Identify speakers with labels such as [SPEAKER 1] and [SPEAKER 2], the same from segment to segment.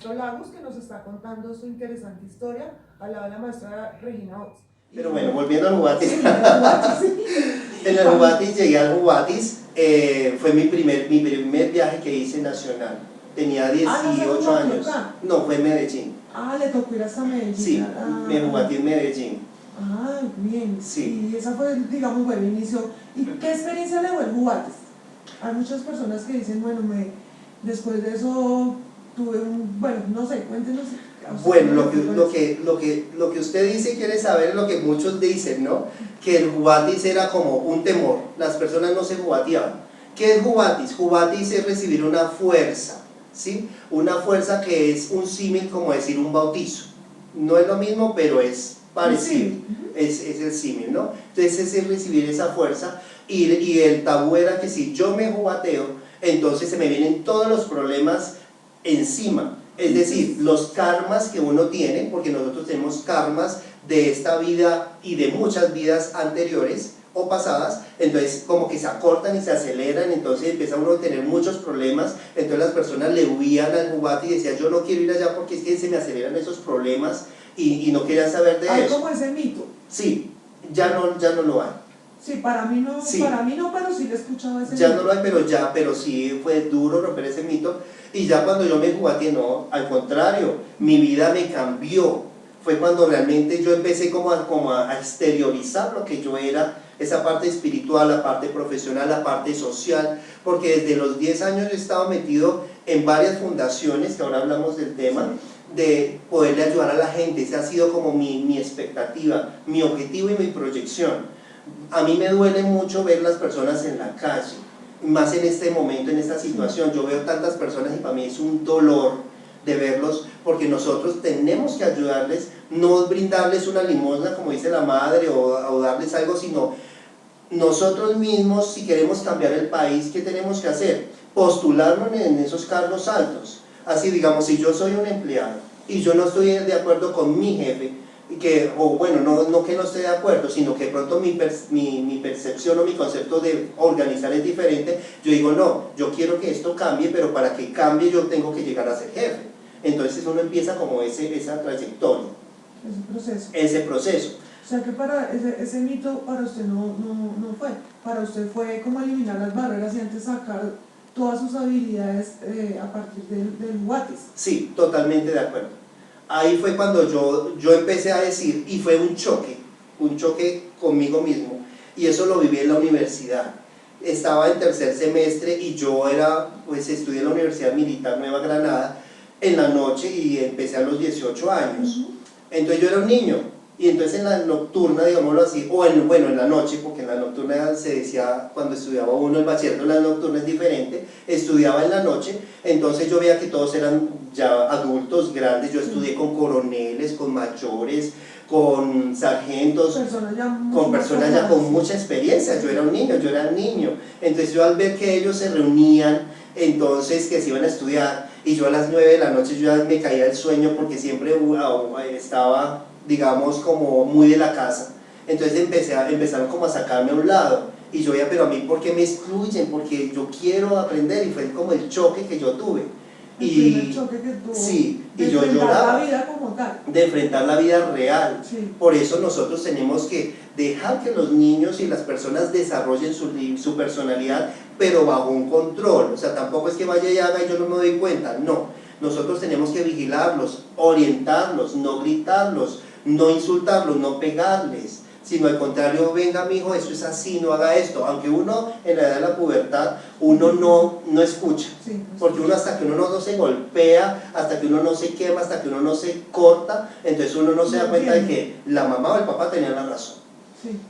[SPEAKER 1] Alberto Lagos, que nos está contando su interesante historia al lado de la maestra Regina Ox.
[SPEAKER 2] Pero bueno, volviendo al Jubatis.
[SPEAKER 1] Sí, sí.
[SPEAKER 2] En el Jubatis, llegué al Jubatis, fue mi primer viaje que hice nacional. Tenía 18 años. No, fue en Medellín.
[SPEAKER 1] Le tocó ir hasta Medellín.
[SPEAKER 2] Sí, me Jubatí en Medellín.
[SPEAKER 1] Bien.
[SPEAKER 2] Sí.
[SPEAKER 1] Y esa fue, digamos, buen inicio. ¿Y qué experiencia le dio el Jubatis? Hay muchas personas que dicen, bueno, después de eso tuve no sé, cuéntenos.
[SPEAKER 2] Bueno, lo que usted dice y quiere saber es lo que muchos dicen, ¿no? Que el Jubatis era como un temor, las personas no se jubateaban. ¿Qué es Jubatis? Jubatis es recibir una fuerza, ¿sí? Una fuerza que es un símil, como decir un bautizo. No es lo mismo, pero es parecido, es el símil, ¿no? Entonces es recibir esa fuerza y el tabú era que si yo me jubateo, entonces se me vienen todos los problemas encima. Es decir, los karmas que uno tiene, porque nosotros tenemos karmas de esta vida y de muchas vidas anteriores o pasadas, entonces como que se acortan y se aceleran, entonces empieza uno a tener muchos problemas, entonces las personas le huían al Jubati y decían, yo no quiero ir allá porque es que se me aceleran esos problemas y no querían saber de eso.
[SPEAKER 1] Hay como ese mito.
[SPEAKER 2] Sí, ya no lo hay.
[SPEAKER 1] Sí, para mí no,
[SPEAKER 2] sí.
[SPEAKER 1] Pero sí le he escuchado ese
[SPEAKER 2] ya
[SPEAKER 1] mito.
[SPEAKER 2] No lo hay, pero sí fue duro romper ese mito. Y ya cuando yo me jugué, no, al contrario, mi vida me cambió. Fue cuando realmente yo empecé como a exteriorizar lo que yo era, esa parte espiritual, la parte profesional, la parte social, porque desde los 10 años yo estaba metido en varias fundaciones, que ahora hablamos del tema, de poderle ayudar a la gente. Esa ha sido como mi expectativa, mi objetivo y mi proyección. A mí me duele mucho ver las personas en la calle, más en este momento, en esta situación. Yo veo tantas personas y para mí es un dolor de verlos, porque nosotros tenemos que ayudarles, no brindarles una limosna como dice la madre o darles algo, sino nosotros mismos, si queremos cambiar el país, ¿qué tenemos que hacer? Postularnos en esos cargos altos. Así, digamos, si yo soy un empleado y yo no estoy de acuerdo con mi jefe, no que no esté de acuerdo, sino que de pronto mi percepción o mi concepto de organizar es diferente, yo digo, no, yo quiero que esto cambie, pero para que cambie yo tengo que llegar a ser jefe. Entonces uno empieza como esa trayectoria. Ese proceso.
[SPEAKER 1] O sea que para ese mito para usted no fue. Para usted fue como eliminar las barreras y antes sacar todas sus habilidades a partir del Jubatis.
[SPEAKER 2] Sí, totalmente de acuerdo. Ahí fue cuando yo empecé a decir, y fue un choque conmigo mismo, y eso lo viví en la universidad. Estaba en tercer semestre y yo estudié en la Universidad Militar Nueva Granada en la noche y empecé a los 18 años. Entonces yo era un niño, y entonces en la nocturna, digámoslo así, en la noche, porque en la nocturna se decía, cuando estudiaba uno el bachillerato, en la nocturna es diferente, estudiaba en la noche, entonces yo veía que todos eran ya adultos, grandes, yo estudié con coroneles, con mayores, con sargentos, con personas ya con mucha experiencia. Yo era un niño, entonces yo al ver que ellos se reunían, entonces que se iban a estudiar, y yo a las 9 de la noche yo ya me caía el sueño porque siempre estaba, digamos, como muy de la casa. Entonces empezaron como a sacarme a un lado, y yo pero a mí ¿por qué me excluyen? Porque yo quiero aprender, y fue como el choque que yo tuve.
[SPEAKER 1] El choque que tuvo,
[SPEAKER 2] sí, y yo lloraba,
[SPEAKER 1] la vida como tal.
[SPEAKER 2] de enfrentar la vida real.
[SPEAKER 1] Sí.
[SPEAKER 2] Por eso nosotros tenemos que dejar que los niños y las personas desarrollen su personalidad, pero bajo un control. O sea, tampoco es que vaya y haga y yo no me doy cuenta, no. Nosotros tenemos que vigilarlos, orientarlos, no gritarlos, no insultarlos, no pegarles, sino al contrario, venga mi hijo, eso es así, no haga esto. Aunque uno en la edad de la pubertad, uno no escucha, porque uno hasta que uno no se golpea, hasta que uno no se quema, hasta que uno no se corta, entonces uno no se da cuenta de que la mamá o el papá tenían la razón.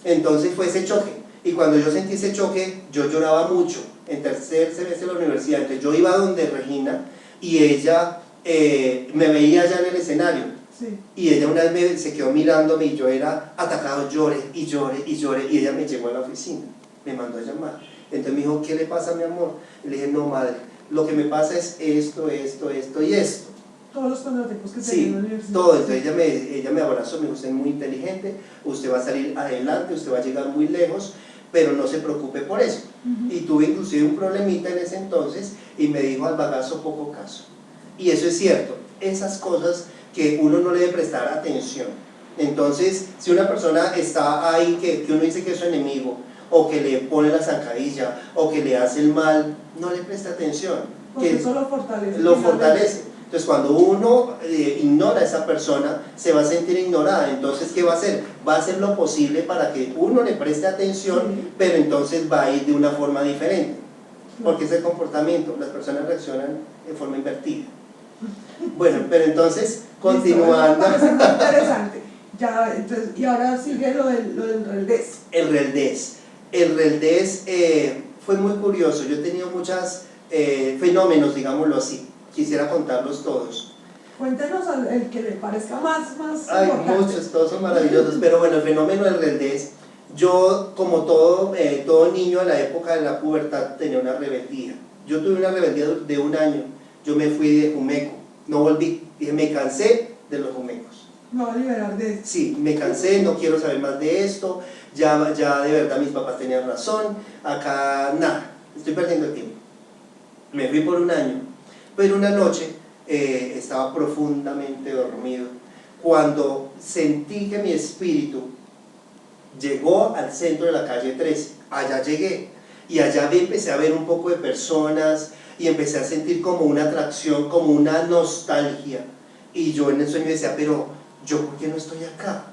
[SPEAKER 2] Entonces fue ese choque, y cuando yo sentí ese choque, yo lloraba mucho, en tercer semestre de la universidad. Entonces yo iba donde Regina, y ella me veía allá en el escenario. Y ella una vez se quedó mirándome y yo era atacado, lloré, y ella me llevó a la oficina, me mandó a llamar. Entonces me dijo, ¿qué le pasa, mi amor? Y le dije, no, madre, lo que me pasa es esto y esto.
[SPEAKER 1] Todos los contratiempos que tenía en la universidad.
[SPEAKER 2] Todo. Entonces ella me abrazó, me dijo, usted es muy inteligente, usted va a salir adelante, usted va a llegar muy lejos, pero no se preocupe por eso. Y tuve inclusive un problemita en ese entonces, y me dijo, al bagazo poco caso. Y eso es cierto. esas cosas que uno no le debe prestar atención. Entonces, si una persona está ahí que uno dice que es su enemigo, o que le pone la zancadilla, o que le hace el mal, no le presta atención.
[SPEAKER 1] Porque eso lo fortalece.
[SPEAKER 2] Lo fortalece. Entonces, cuando uno ignora a esa persona, se va a sentir ignorada. Entonces, ¿qué va a hacer? Va a hacer lo posible para que uno le preste atención,
[SPEAKER 1] Sí.
[SPEAKER 2] pero entonces va a ir de una forma diferente. Porque es el comportamiento, las personas reaccionan de forma invertida. Bueno, pero entonces, continuando.
[SPEAKER 1] Listo, me parece muy interesante. Ya, entonces, y ahora sigue lo del reldés.
[SPEAKER 2] El reldés. El reldés fue muy curioso. Yo he tenido muchos fenómenos, digámoslo así. Quisiera contarlos todos.
[SPEAKER 1] Cuéntenos el que le parezca más
[SPEAKER 2] Hay
[SPEAKER 1] importante.
[SPEAKER 2] muchos, todos son maravillosos. Pero bueno, el fenómeno del reldés, yo como todo niño en la época de la pubertad tenía una rebeldía. Yo tuve una rebeldía de 1 año. Yo me fui de Jumeco, no volví. Dije, me cansé de los Jumecos.
[SPEAKER 1] Me va a liberar de esto.
[SPEAKER 2] Sí, me cansé, no quiero saber más de esto, ya de verdad mis papás tenían razón, acá nada, estoy perdiendo el tiempo. Me fui por 1 año, pero una noche estaba profundamente dormido, cuando sentí que mi espíritu llegó al centro de la calle 13, allá llegué, y allá empecé a ver un poco de personas, y empecé a sentir como una atracción, como una nostalgia, y yo en el sueño decía, pero ¿yo por qué no estoy acá?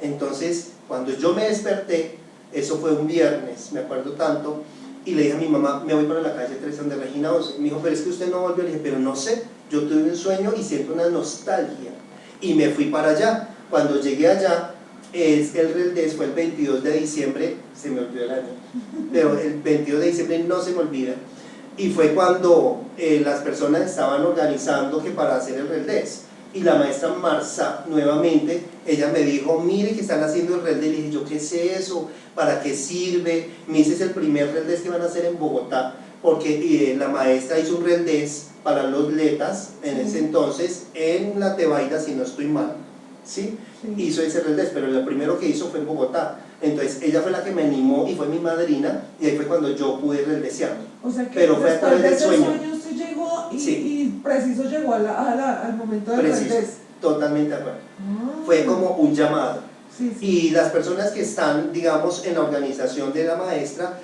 [SPEAKER 2] Entonces, cuando yo me desperté, eso fue un viernes, me acuerdo tanto, y le dije a mi mamá, me voy para la calle 3 donde Regina 11. Me dijo, pero es que usted no volvió. Le dije, pero no sé, yo tuve un sueño y siento una nostalgia. Y me fui para allá. Cuando llegué allá, el reldés fue el 22 de diciembre, se me olvidó el año, pero el 22 de diciembre no se me olvida. Y fue cuando las personas estaban organizando que para hacer el reldés. Y la maestra Marza, nuevamente, ella me dijo, mire que están haciendo el reldés. Le dije, ¿yo qué es eso? ¿Para qué sirve? Me dice, es el primer reldés que van a hacer en Bogotá, porque la maestra hizo un reldés para los letas en ese entonces, en la Tebaida, si no estoy mal, ¿sí? Hizo ese reldés, pero lo primero que hizo fue en Bogotá. Entonces ella fue la que me animó y fue mi madrina, y ahí fue cuando yo pude reldesear.
[SPEAKER 1] O sea que
[SPEAKER 2] pero fue a través del sueño.
[SPEAKER 1] Usted llegó y,
[SPEAKER 2] Sí.
[SPEAKER 1] y preciso llegó al momento del
[SPEAKER 2] Preciso,
[SPEAKER 1] reldés.
[SPEAKER 2] totalmente de acuerdo.
[SPEAKER 1] Ah.
[SPEAKER 2] Fue como un llamado.
[SPEAKER 1] Sí, sí.
[SPEAKER 2] Y las personas que están, digamos, en la organización de la maestra,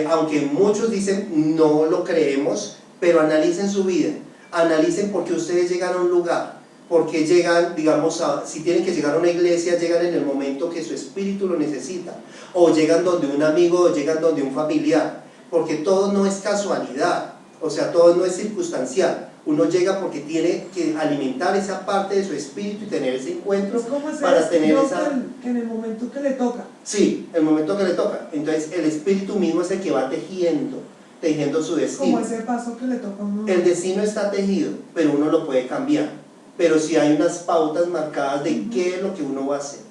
[SPEAKER 2] aunque muchos dicen no lo creemos, pero analicen su vida, analicen por qué ustedes llegan a un lugar, por qué llegan, digamos, si tienen que llegar a una iglesia, llegan en el momento que su espíritu lo necesita, o llegan donde un amigo, o llegan donde un familiar, porque todo no es casualidad, o sea, todo no es circunstancial. Uno llega porque tiene que alimentar esa parte de su espíritu y tener ese encuentro para tener esa...
[SPEAKER 1] que en el momento que le toca.
[SPEAKER 2] Sí, el momento que le toca. Entonces el espíritu mismo es el que va tejiendo su destino.
[SPEAKER 1] Como ese paso que le toca a uno.
[SPEAKER 2] El destino está tejido, pero uno lo puede cambiar. Pero sí hay unas pautas marcadas de qué es lo que uno va a hacer.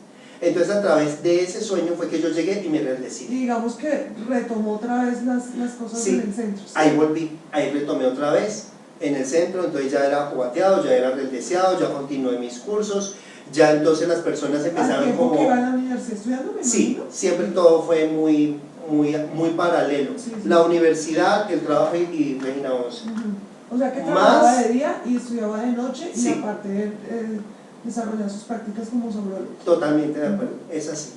[SPEAKER 2] Entonces a través de ese sueño fue que yo llegué y me rendecí.
[SPEAKER 1] Y digamos que retomó otra vez las cosas
[SPEAKER 2] Sí,
[SPEAKER 1] en el centro. ¿Sí?
[SPEAKER 2] Ahí volví, ahí retomé otra vez en el centro, entonces ya era cubateado, ya era rendeseado, ya continué mis cursos, ya entonces las personas empezaron
[SPEAKER 1] tiempo
[SPEAKER 2] como...
[SPEAKER 1] que iba a la universidad estudiando, me
[SPEAKER 2] Sí,
[SPEAKER 1] imagino.
[SPEAKER 2] siempre todo fue muy paralelo.
[SPEAKER 1] Sí, sí.
[SPEAKER 2] La universidad, el trabajo y Regina 11.
[SPEAKER 1] O sea que
[SPEAKER 2] Más-
[SPEAKER 1] trabajaba de día y estudiaba de noche y
[SPEAKER 2] Sí.
[SPEAKER 1] aparte desarrollaba sus prácticas como sobrólogo.
[SPEAKER 2] Totalmente de acuerdo, es así.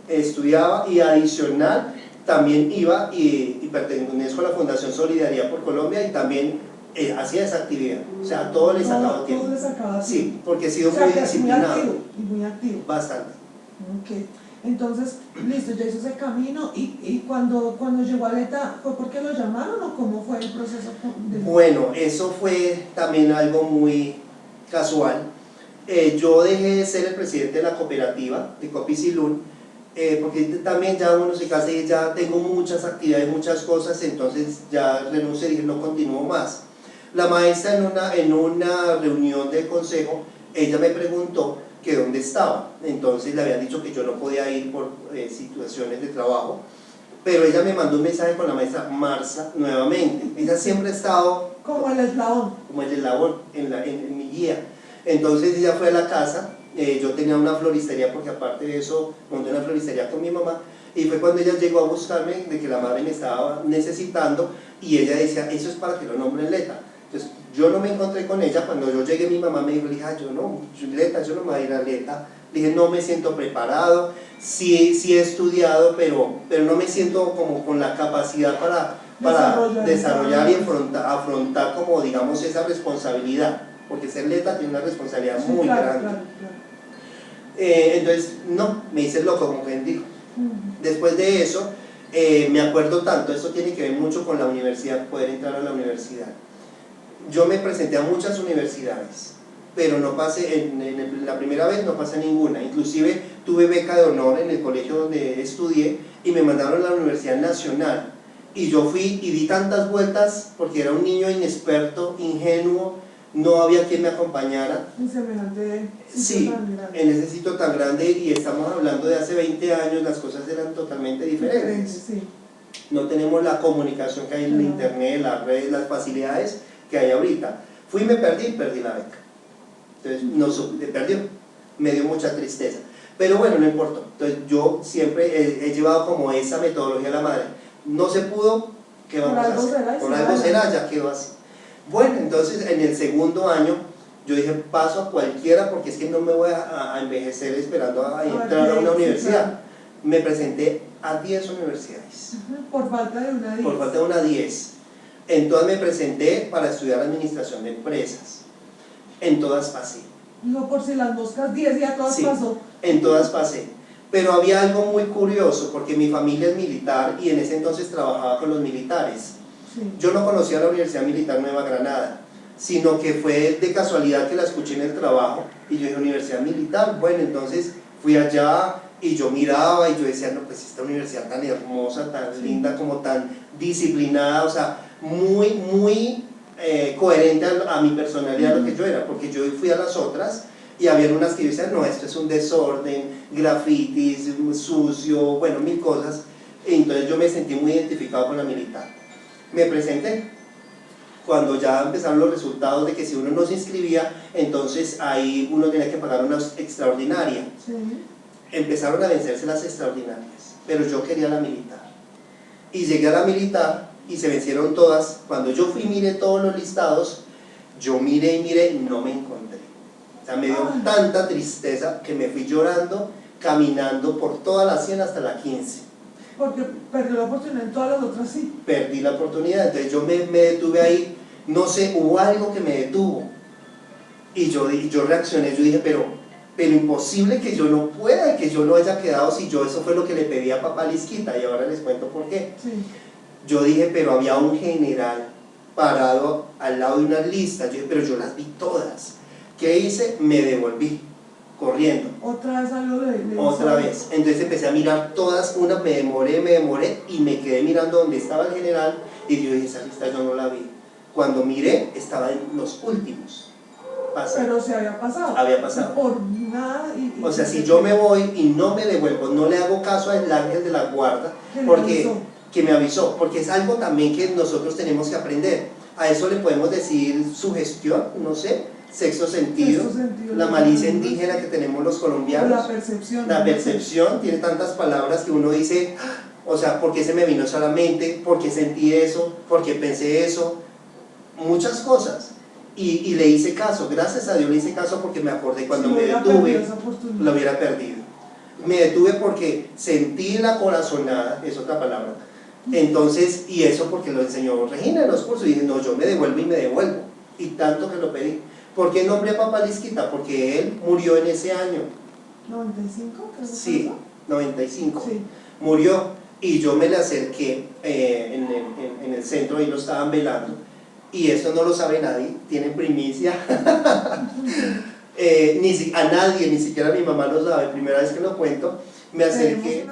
[SPEAKER 2] Estudiaba y adicional también iba y pertenezco a la Fundación Solidaridad por Colombia y también hacía esa actividad. O sea, todo le sacaba tiempo.
[SPEAKER 1] Todo le sacaba tiempo.
[SPEAKER 2] Sí, porque he sido
[SPEAKER 1] O sea,
[SPEAKER 2] muy
[SPEAKER 1] que es
[SPEAKER 2] disciplinado.
[SPEAKER 1] muy activo.
[SPEAKER 2] Bastante.
[SPEAKER 1] Ok. Entonces, listo, ya hizo ese camino y cuando llegó a Aleta, ¿fue porque lo llamaron o cómo fue el proceso?
[SPEAKER 2] Bueno, eso fue también algo muy casual. Yo dejé de ser el presidente de la cooperativa de Copicilún, porque también ya uno se casa y ya tengo muchas actividades, muchas cosas, entonces ya renuncié y dije no continúo más. La maestra en una reunión del consejo, ella me preguntó que dónde estaba, entonces le habían dicho que yo no podía ir por situaciones de trabajo, pero ella me mandó un mensaje con la maestra Marza nuevamente. Ella siempre ha estado
[SPEAKER 1] Como el eslabón.
[SPEAKER 2] como el eslabón en mi guía. Entonces ella fue a la casa, yo tenía una floristería porque aparte de eso monté una floristería con mi mamá, y fue cuando ella llegó a buscarme de que la madre me estaba necesitando y ella decía, eso es para que lo nombren Leta. Entonces Yo no me encontré con ella. Cuando yo llegué, mi mamá me dijo, le dije, yo no me voy a ir a Leta. Le dije, no me siento preparado, sí he estudiado, pero no me siento como con la capacidad para desarrollar y afrontar como digamos esa responsabilidad, porque ser Leta tiene una responsabilidad muy grande. Claro. Entonces, no, me hice loco, como quien dijo. Después de eso, me acuerdo tanto, esto tiene que ver mucho con la universidad, poder entrar a la universidad. Yo me presenté a muchas universidades, pero no pasé, la primera vez no pasé ninguna. Inclusive tuve beca de honor en el colegio donde estudié y me mandaron a la Universidad Nacional. Y yo fui y di tantas vueltas porque era un niño inexperto, ingenuo, no había quien me acompañara.
[SPEAKER 1] En semejante
[SPEAKER 2] sí, en ese sitio tan grande, y estamos hablando de hace 20 años, las cosas eran totalmente diferentes.
[SPEAKER 1] Sí.
[SPEAKER 2] No tenemos la comunicación que hay en el internet, las redes, las facilidades que hay ahorita. Fui y me perdí la beca. Entonces, no supe, perdió. Me dio mucha tristeza. Pero bueno, no importó. Entonces, yo siempre he llevado como esa metodología a la madre. No se pudo, ¿qué vamos a hacer? Por algo será, ya quedó así. Bueno, entonces en el segundo año yo dije, paso a cualquiera porque es que no me voy a envejecer esperando a entrar a una universidad. Me presenté a 10 universidades.
[SPEAKER 1] Por falta de una 10.
[SPEAKER 2] Por falta de una 10. En todas me presenté para estudiar administración de empresas. En todas pasé.
[SPEAKER 1] No, por si las moscas 10 y a todas pasó.
[SPEAKER 2] En todas pasé. Pero había algo muy curioso, porque mi familia es militar y en ese entonces trabajaba con los militares. Yo no conocía la Universidad Militar Nueva Granada, sino que fue de casualidad que la escuché en el trabajo y yo dije, Universidad Militar, bueno, entonces fui allá y yo miraba y yo decía, no, pues esta universidad tan hermosa, tan linda, como tan disciplinada, o sea, muy coherente a mi personalidad, lo que yo era, porque yo fui a las otras y había unas que yo decía, no, esto es un desorden, grafitis, sucio, bueno, mil cosas. Y entonces yo me sentí muy identificado con la militar. Me presenté. Cuando ya empezaron los resultados de que si uno no se inscribía, entonces ahí uno tenía que pagar una extraordinaria. Empezaron a vencerse las extraordinarias, pero yo quería la militar. Y llegué a la militar y se vencieron todas. Cuando yo fui y miré todos los listados, yo miré y no me encontré. O sea, me dio tanta tristeza que me fui llorando, caminando por toda la 100 hasta la 15.
[SPEAKER 1] Porque perdió la oportunidad en todas las otras, sí.
[SPEAKER 2] Perdí la oportunidad, entonces yo me detuve ahí, no sé, hubo algo que me detuvo. Y yo reaccioné, yo dije, pero imposible que yo no pueda, que yo no haya quedado si yo eso fue lo que le pedí a papá Lisquita, y ahora les cuento por qué. Yo dije, pero había un general parado al lado de unas listas, yo dije, pero yo las vi todas. ¿Qué hice? Me devolví, corriendo.
[SPEAKER 1] ¿Otra vez algo de
[SPEAKER 2] Otra vez. Entonces empecé a mirar todas, una me demoré y me quedé mirando donde estaba el general y yo dije, esa lista yo no la vi. Cuando miré, estaba en los últimos.
[SPEAKER 1] Pero se había pasado.
[SPEAKER 2] Había pasado.
[SPEAKER 1] Por nada.
[SPEAKER 2] O sea, si yo me voy y no me devuelvo, no le hago caso al ángel de la guarda, que me avisó, porque es algo también que nosotros tenemos que aprender. A eso le podemos decir sugestión, no sé, sexto sentido, la malicia indígena que tenemos los colombianos. La percepción tiene tantas palabras que uno dice, o sea, ¿por qué se me vino eso a la mente? ¿Por qué sentí eso? ¿Por qué pensé eso? Muchas cosas. Y le hice caso, gracias a Dios le hice caso porque me acordé cuando me detuve, lo hubiera perdido. Me detuve porque sentí la corazonada, es otra palabra. Entonces, y eso porque lo enseñó Regina en los cursos, y dije, no, yo me devuelvo y me devuelvo. Y tanto que lo pedí. ¿Por qué nombré a papá Lisquita? Porque él murió en ese año.
[SPEAKER 1] ¿95?
[SPEAKER 2] Sí, 95.
[SPEAKER 1] Sí.
[SPEAKER 2] Murió y yo me le acerqué en el centro y lo estaban velando. Y eso no lo sabe nadie, tienen primicia. A nadie, ni siquiera mi mamá lo sabe. Primera vez que lo cuento, me acerqué.